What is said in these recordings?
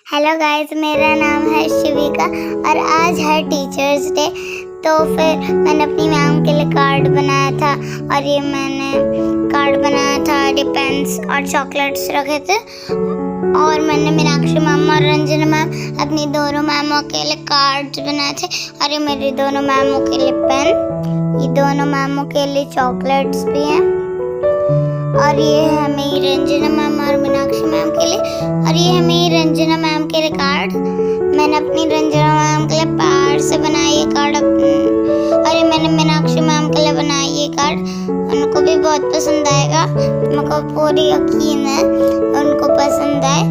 Hello guys, मेरा नाम है शिविका और आज है टीचर्स डे। तो फिर मैंने अपनी मैम के लिए कार्ड बनाया था और ये मैंने कार्ड बनाया था, पेन्स और चॉकलेट्स रखे थे। और मैंने मीनाक्षी मैम और रंजना मैम अपनी दोनों मैमों के लिए कार्ड्स बनाए थे और ये मेरी दोनों मैमों के लिए पेन, ये दोनों मैमों के लिए चॉकलेट्स भी हैं और ये है मेरी रंजना मैम और मीनाक्षी मैम के लिए, और ये है मेरी रंजना मैम के लिए कार्ड। मैंने अपनी रंजना मैम के लिए प्यार से बनाया ये कार्ड और ये मैंने मीनाक्षी मैम के लिए बनाया ये कार्ड। उनको भी बहुत पसंद आएगा, मुझको पूरी यकीन है उनको पसंद आए।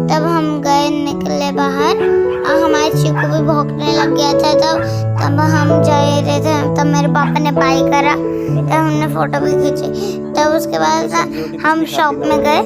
तब हम गए निकले बाहर और हमारे चीकू भी भौंकने लग गया था। तब हम जा रहे थे, तब मेरे पापा ने बाई करा, तब हमने फोटो भी खींची। तब उसके बाद हम शॉप में गए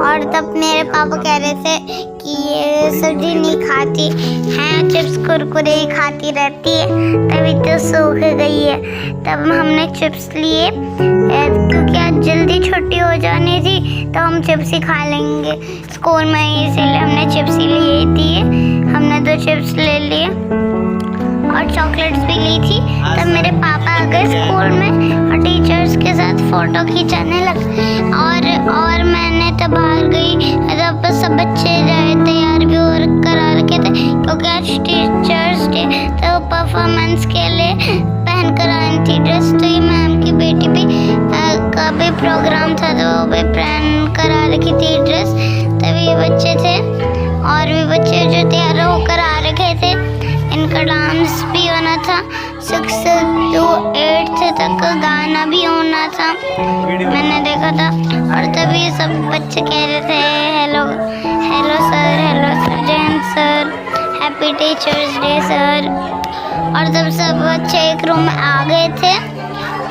और तब मेरे पापा कह रहे थे कि ये सब्जी नहीं खाती है, चिप्स कुरकुरे ही खाती रहती है, तभी तो सूख गई है। तब हमने चिप्स लिए क्योंकि आज जल्दी छुट्टी हो जानी थी, तो हम चिप्स ही खा लेंगे स्कूल में, इसीलिए हमने चिप्स ही लिए थी। हमने 2 चिप्स ले लिए और चॉकलेट्स भी ली थी। तब मेरे पापा आ गए स्कूल में और टीचर्स के साथ फोटो खिंचाने लगे और मैंने तब बाहर गई। तब सब बच्चे तैयार भी हो करा रखे थे क्योंकि आज टीचर्स डे, तो परफॉर्मेंस के लिए पहन कर आई थी ड्रेस। तो ये मैम की बेटी भी का भी प्रोग्राम था, तो वो भी पहन करा रखी थी ड्रेस। तभी ये बच्चे थे और भी बच्चे जो तैयार होकर आ रखे थे। इनका डांस भी होना था, 6 to 8 तक गाना भी होना था, मैंने देखा था। और तभी सब बच्चे कह रहे थे हेलो हेलो सर, जय Hind sir, happy teachers day sir. और तब सब बच्चे एक रूम में आ गए थे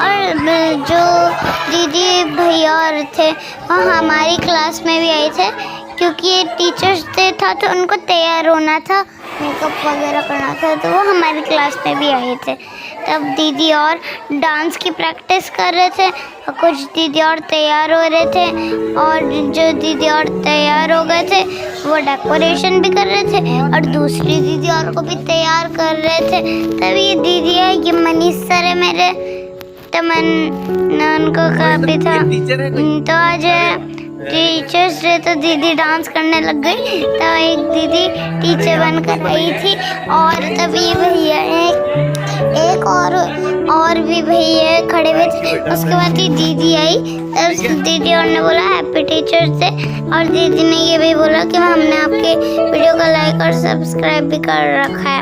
और जो दीदी भैया और थे वो हमारी क्लास में भी आए थे क्योंकि ये टीचर्स डे था, तो उनको तैयार होना था, मेकअप वगैरह करना था, तो वो हमारी क्लास में भी आए थे। तब दीदी और डांस की प्रैक्टिस कर रहे थे और कुछ दीदी और तैयार हो रहे थे, और जो दीदी और तैयार हो गए थे वो डेकोरेशन भी कर रहे थे और दूसरी दीदी और को भी तैयार कर रहे थे। तब ये दीदी है, ये मनीष सर है मेरे, तो मैंने उनको कहा भी था। तो आज टीचर्स डे, तो दीदी डांस करने लग गई। तो एक दीदी टीचर बनकर आई थी और तभी भैया एक और भी भैया खड़े हुए थे। उसके बाद ही दीदी आई, तब दीदी और ने बोला हैप्पी टीचर्स डे, और दीदी ने ये भी बोला कि हमने आपके वीडियो को लाइक और सब्सक्राइब भी कर रखा है।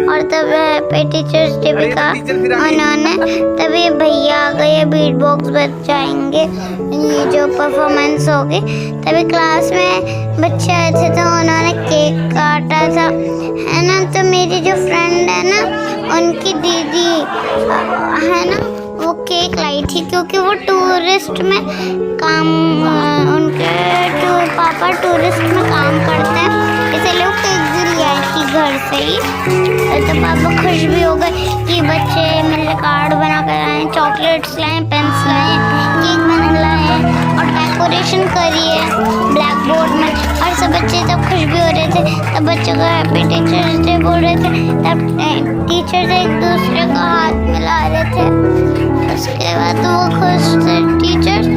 और तब हैप्पी टीचर्स डे भी कहा उन्होंने। तभी भैया आ गए, बीट बॉक्स बजाएंगे, ये जो परफॉर्मेंस होगी। तभी क्लास में बच्चे आए थे तो उन्होंने केक काटा था, है ना। तो मेरी जो फ्रेंड है ना, उनकी दीदी है ना, वो केक लाई थी क्योंकि वो टूरिस्ट में काम, उनके पापा टूरिस्ट में काम करते हैं, इसलिए वो केक भी ले आई थी घर से ही। तो पापा खुश भी हो गए कि बच्चे मेरे कार्ड बना कर आए, चॉकलेट्स लाए, पेन्स लाए, केक बना लाए और डेकोरेशन करी है ब्लैक बोर्ड में। और सब बच्चे तब खुश भी हो रहे थे, तब बच्चों को हैप्पी टीचर्स डे बोल रहे थे। तब टीचर्स एक दूसरे को हाथ मिला रहे थे। उसके बाद वो खुश थे टीचर्स,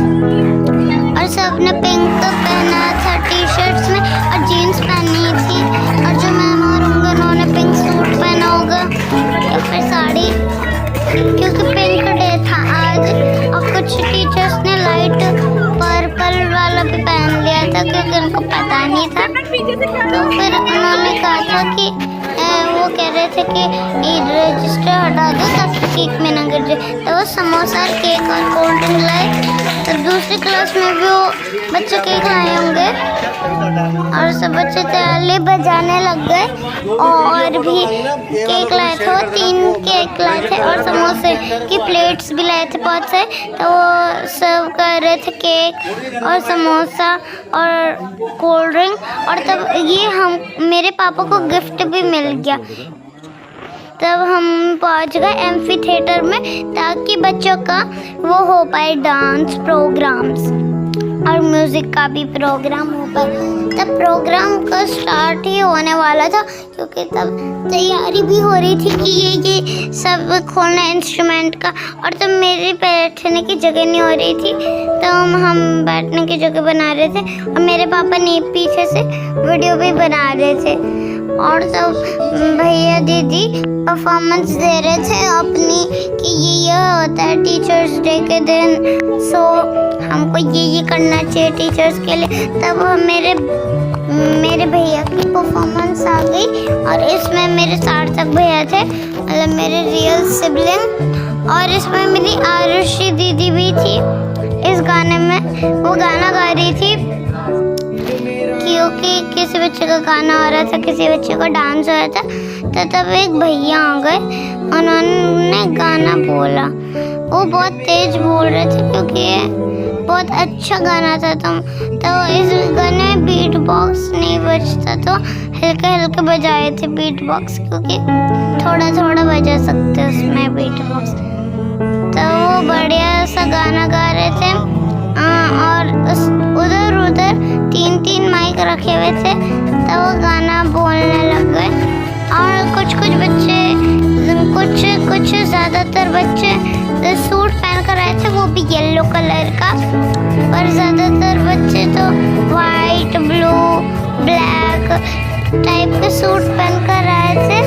और सबने पिंक पहना था टी शर्ट्स में और जीन्स पहनी थी, और जो मैम और होंगे उन्होंने पिंक सूट पहना होगा या फिर साड़ी, क्योंकि पिंक डे था आज। और कुछ टीचर्स ने लाइट पर्पल वाला भी पहन लिया था क्योंकि उनको पता नहीं था। तो फिर उन्होंने कहा था कि वो कह रहे थे कि रजिस्टर हटा दो ताकि केक में ना गिर जाए। तो वो समोसा, केक और कोल्ड ड्रिंक लाए। तो दूसरी क्लास में भी वो बच्चे केक लाए होंगे और सब बच्चे ताली बजाने लग गए और भी केक लाए थे। वो 3 केक लाए थे और समोसे की प्लेट्स भी लाए थे बहुत से। तो वो सर्व कर रहे थे केक और समोसा और कोल्ड ड्रिंक। और तब ये हम मेरे पापा को गिफ्ट भी मिल गया। तब हम पहुंच गए एम्फी थिएटर में ताकि बच्चों का वो हो पाए डांस प्रोग्राम्स और म्यूज़िक का भी प्रोग्राम हो पाए। तब प्रोग्राम का स्टार्ट ही होने वाला था, क्योंकि तब तैयारी भी हो रही थी कि ये सब खोलना इंस्ट्रूमेंट का, और तब मेरी बैठने की जगह नहीं हो रही थी, तो हम बैठने की जगह बना रहे थे और मेरे पापा ने पीछे से वीडियो भी बना रहे थे। और तब भैया दीदी परफॉर्मेंस दे रहे थे अपनी कि ये होता है टीचर्स डे के दिन, सो हमको ये करना चाहिए टीचर्स के लिए। तब मेरे भैया की परफॉर्मेंस आ गई और इसमें मेरे सार्थक भैया थे, मतलब मेरे रियल सिबलिंग, और इसमें मेरी आरुषि दीदी भी थी। इस गाने में वो गाना गा रही थी क्योंकि किसी बच्चे का गाना आ रहा था, किसी बच्चे का डांस हो रहा था, तो तब एक भैया आ गए, उन्होंने गाना बोला। वो बहुत तेज बोल रहे थे क्योंकि बहुत अच्छा गाना था। तो इस गाने में बीट बॉक्स नहीं बजता, तो हल्के हल्के बजाए थे बीट बॉक्स, क्योंकि थोड़ा थोड़ा बजा सकते उसमें बीट बॉक्स। तो वो बढ़िया सा गाना गा रहे थे, और उधर उधर 3 माइक रखे हुए थे, तो वो गाना बोलने लग गए। और कुछ ज़्यादातर बच्चे सूट पहन कर आए थे, वो भी येलो कलर का, और ज़्यादातर बच्चे तो वाइट, ब्लू, ब्लैक टाइप के सूट पहन कर आए थे,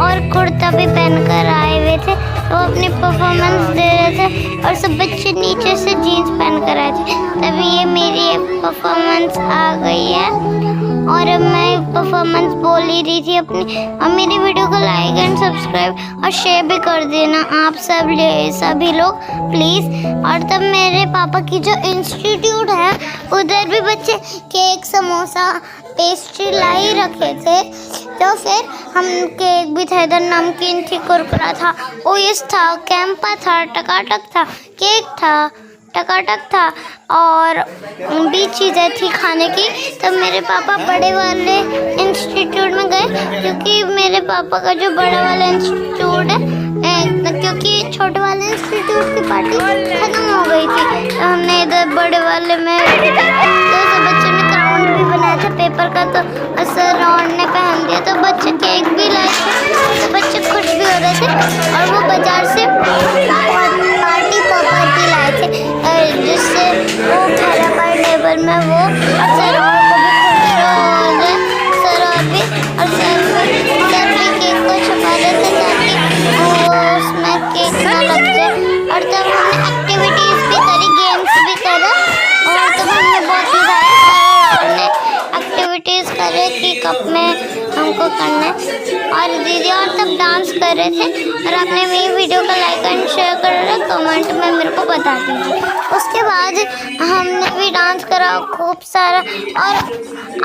और कुर्ता भी पहन कर आए हुए थे। वो अपनी परफॉर्मेंस दे रहे थे और सब बच्चे नीचे से जीन्स पहन कर आए थे। तभी ये मेरी परफॉर्मेंस आ गई है और मैं परफॉर्मेंस बोल ही रही थी अपनी। और मेरी वीडियो को लाइक एंड सब्सक्राइब और शेयर भी कर देना आप सभी लोग प्लीज़। और तब मेरे पापा की जो इंस्टीट्यूट है उधर भी बच्चे केक, समोसा, पेस्ट्री लाई रखे थे, तो फिर हम केक भी था, इधर नमकीन थी, कुरकुरा था, ओएस था, कैंपा था, टकाटक था, केक था, टकाटक था, और भी चीज़ें थी खाने की। तब मेरे पापा बड़े वाले इंस्टीट्यूट में गए, क्योंकि मेरे पापा का जो बड़ा वाला इंस्टीट्यूट है, क्योंकि छोटे वाले इंस्टीट्यूट की पार्टी खत्म हो गई थी, तो हमने इधर बड़े वाले में तो बच्चों ने क्राउन भी बनाया था पेपर का, तो सर राउंड ने पहन दिया, तो बच्चे केक भी लाए थे, तो बच्चे खुश भी हो रहे थे। और वो बाजार से पार्टी पॉपर भी लाए थे, जिससे वो खाना पर टेबल में वो सर और को भी खुश हो गए, सर और भी, और सर भी केक को छुपा देते ताकि वो उसमें केक ना लग जाए। और तब हमने एक्टिविटीज़ भी करी, गेम्स भी करा, और तब हमने बहुत मजा आया। हमने एक्टिविटीज़ करे कि कप में हमको करना है, और दीदी और तब डांस कर रहे थे। और आपने मेरी वीडियो को लाइक एंड शेयर कर रहे, कमेंट में मेरे को बता दीजिए। उसके बाद हमने भी डांस करा खूब सारा, और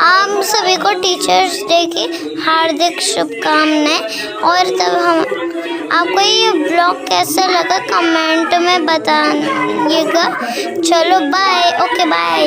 आप सभी को टीचर्स डे की हार्दिक शुभकामनाएं। और तब हम आपको ये ब्लॉग कैसा लगा कमेंट में बताइएगा। चलो बाय, ओके बाय।